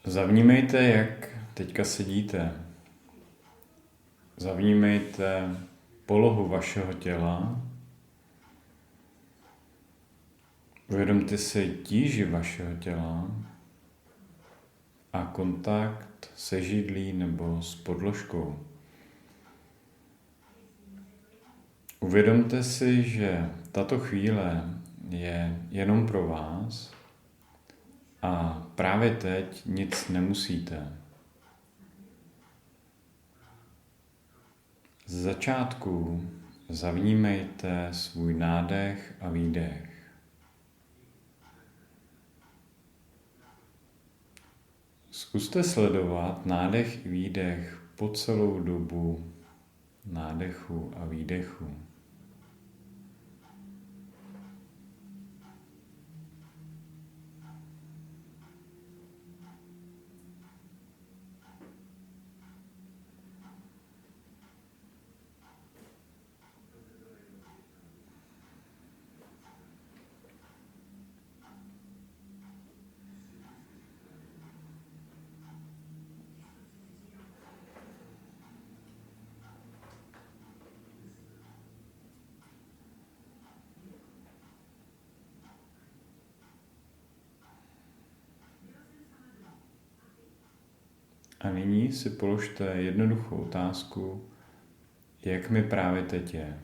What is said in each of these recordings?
Zavnímejte, jak teďka sedíte. Zavnímejte polohu vašeho těla. Uvědomte si tíži vašeho těla a kontakt se židlí nebo s podložkou. Uvědomte si, že tato chvíle je jenom pro vás a právě teď nic nemusíte. Z začátku zavnímejte svůj nádech a výdech. Zkuste sledovat nádech i výdech po celou dobu nádechu a výdechu. A nyní si položte jednoduchou otázku, jak mi právě teď je.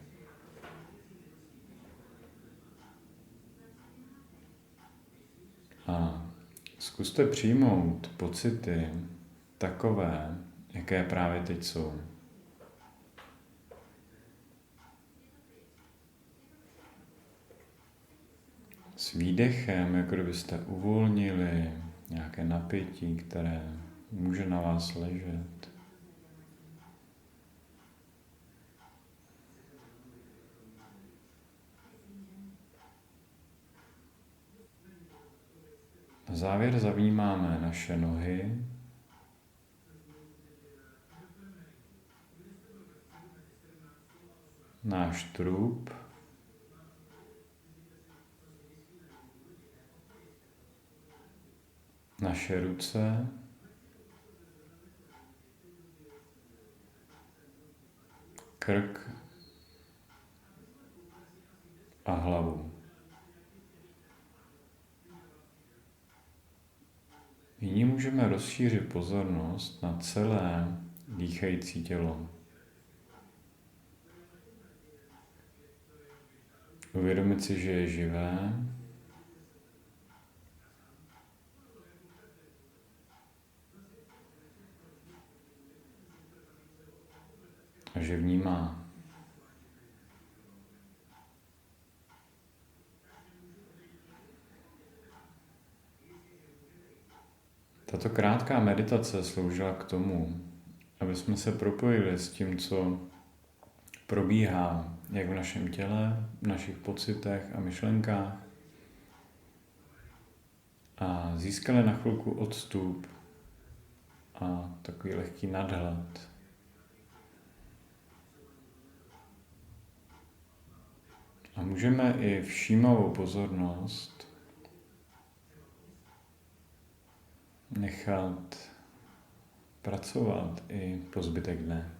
A zkuste přijmout pocity takové, jaké právě teď jsou. S výdechem, jako kdybyste uvolnili nějaké napětí, které může na vás ležet. Na závěr zavnímáme naše nohy, náš trup, naše ruce, krk a hlavu. Nyní můžeme rozšířit pozornost na celé dýchající tělo. Uvědomit si, že je živé, a že vnímá. Tato krátká meditace sloužila k tomu, aby jsme se propojili s tím, co probíhá jak v našem těle, v našich pocitech a myšlenkách a získali na chvilku odstup a takový lehký nadhled. A můžeme i všímavou pozornost nechat pracovat i po zbytek dne.